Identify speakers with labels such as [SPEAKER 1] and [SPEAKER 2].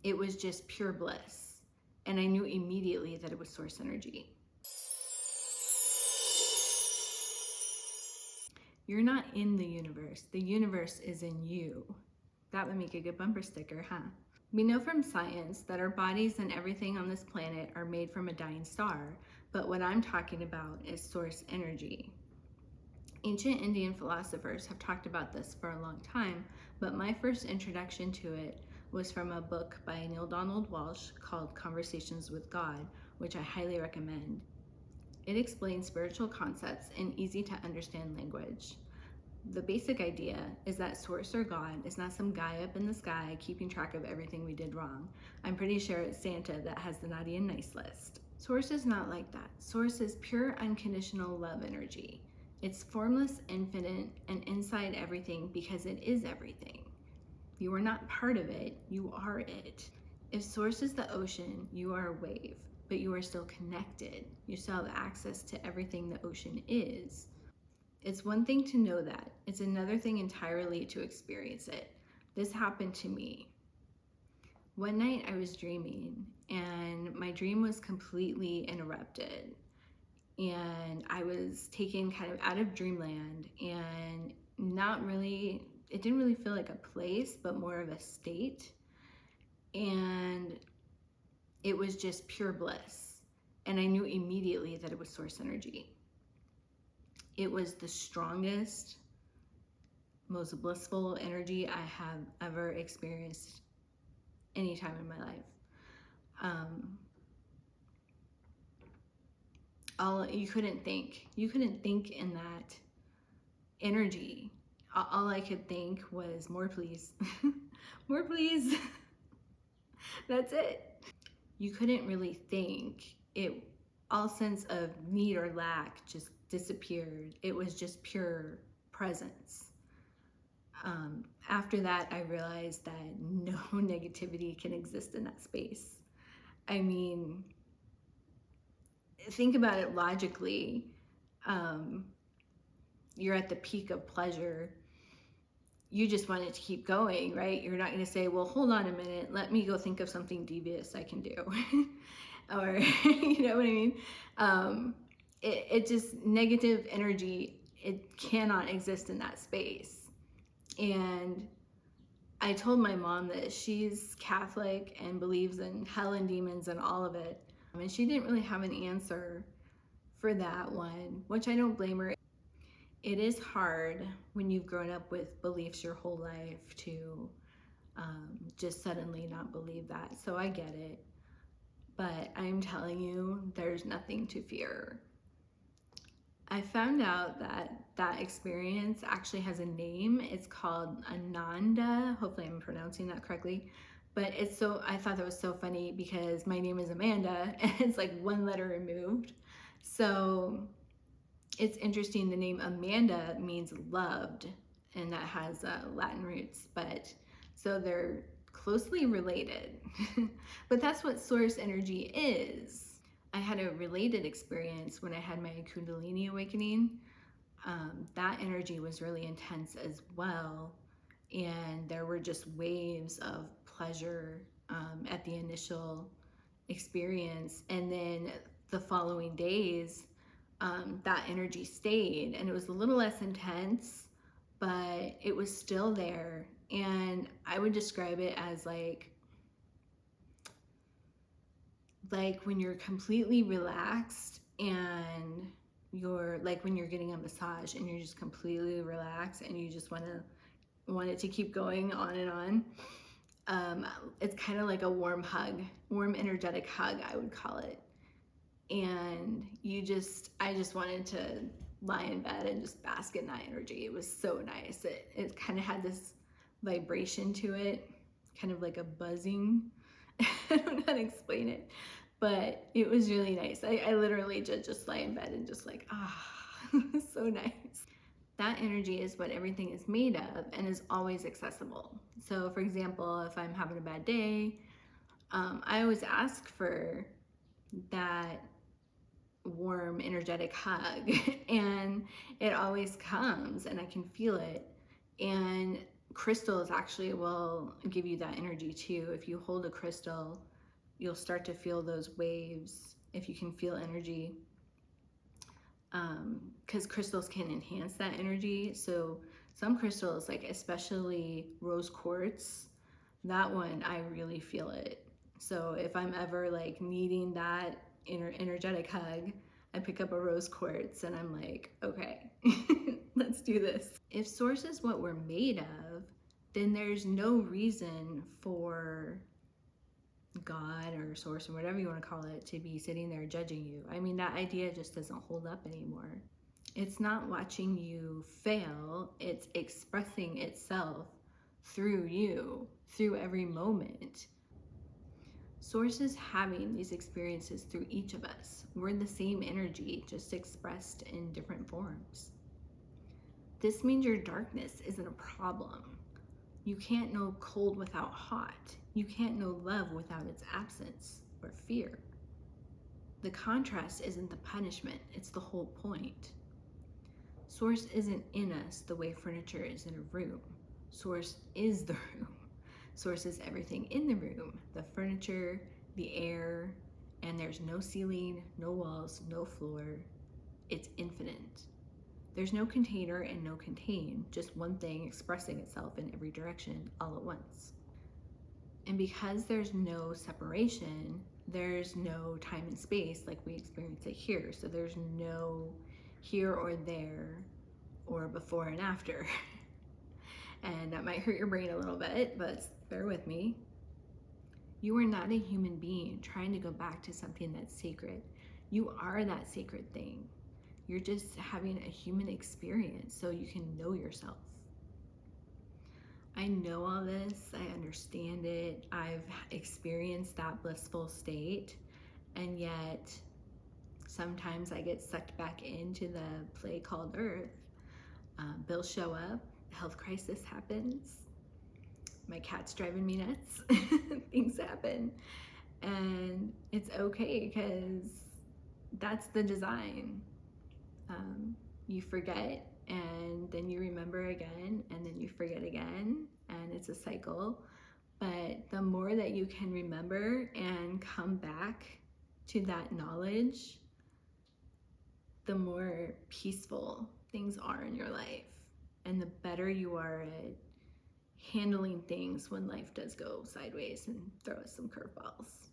[SPEAKER 1] It was just pure bliss. And I knew immediately that it was source energy. You're not in the universe is in you. That would make a good bumper sticker, huh? We know from science that our bodies and everything on this planet are made from a dying star, but what I'm talking about is source energy. Ancient Indian philosophers have talked about this for a long time, but my first introduction to it was from a book by Neale Donald Walsch called Conversations with God, which I highly recommend. It explains spiritual concepts in easy to understand language. The basic idea is that Source or God is not some guy up in the sky keeping track of everything we did wrong. I'm pretty sure it's Santa that has the naughty and nice list. Source is not like that. Source is pure unconditional love energy. It's formless, infinite, and inside everything because it is everything. You are not part of it, you are it. If Source is the ocean, you are a wave, but you are still connected. You still have access to everything the ocean is. It's one thing to know that. It's another thing entirely to experience it. This happened to me. One night I was dreaming and my dream was completely interrupted. And I was taken kind of out of dreamland and it didn't really feel like a place, but more of a state. And it was just pure bliss. And I knew immediately that it was source energy. It was the strongest, most blissful energy I have ever experienced any time in my life. You couldn't think in that energy. All I could think was more please, more please. That's it. You couldn't really think. All sense of need or lack just disappeared. It was just pure presence. After that, I realized that no negativity can exist in that space. I mean, think about it logically. You're at the peak of pleasure. You just want it to keep going, right? You're not going to say, well, hold on a minute, let me go think of something devious I can do. Or, you know what I mean? It just, negative energy, it cannot exist in that space. And I told my mom that she's Catholic and believes in hell and demons and all of it. And she didn't really have an answer for that one, which I don't blame her. It is hard when you've grown up with beliefs your whole life to just suddenly not believe that. So I get it. But I'm telling you, there's nothing to fear. I found out that experience actually has a name. It's called Ananda. Hopefully I'm pronouncing that correctly. But I thought that was so funny because my name is Amanda and it's like one letter removed. So it's interesting, the name Amanda means loved, and that has Latin roots, so they're closely related. But that's what source energy is. I had a related experience when I had my Kundalini awakening. That energy was really intense as well, and there were just waves of pleasure at the initial experience, and then the following days that energy stayed, and it was a little less intense, but it was still there. And I would describe it as like when you're completely relaxed and you're like when you're getting a massage and you're just completely relaxed and you just want it to keep going on and on. It's kind of like a warm energetic hug, I would call it. And I just wanted to lie in bed and just bask in that energy. It was so nice. It kind of had this vibration to it, kind of like a buzzing. I don't know how to explain it, but it was really nice. I literally just lie in bed and just like, so nice. That energy is what everything is made of and is always accessible. So for example, if I'm having a bad day, I always ask for that warm energetic hug and it always comes and I can feel it. And Crystals actually will give you that energy too. If you hold a crystal, you'll start to feel those waves. If you can feel energy, because crystals can enhance that energy. So some crystals, like especially rose quartz, that one I really feel it. So if I'm ever like needing that energetic hug, I pick up a rose quartz and I'm like, okay, let's do this. If source is what we're made of, then there's no reason for God or source or whatever you want to call it to be sitting there judging you. I mean, that idea just doesn't hold up anymore. It's not watching you fail, it's expressing itself through you, through every moment. Source is having these experiences through each of us. We're the same energy, just expressed in different forms. This means your darkness isn't a problem. You can't know cold without hot. You can't know love without its absence or fear. The contrast isn't the punishment, it's the whole point. Source isn't in us the way furniture is in a room. Source is the room. Source is everything in the room, the furniture, the air, and there's no ceiling, no walls, no floor. It's infinite. There's no container and no contain, just one thing expressing itself in every direction all at once. And because there's no separation, there's no time and space like we experience it here. So there's no here or there or before and after. And that might hurt your brain a little bit, but bear with me. You are not a human being trying to go back to something that's sacred. You are that sacred thing. You're just having a human experience so you can know yourself. I know all this, I understand it, I've experienced that blissful state, and yet sometimes I get sucked back into the play called Earth. Bills show up, health crisis happens, my cat's driving me nuts, things happen, and it's okay because that's the design. You forget and then you remember again and then you forget again, and it's a cycle. But the more that you can remember and come back to that knowledge, the more peaceful things are in your life and the better you are at handling things when life does go sideways and throw us some curveballs.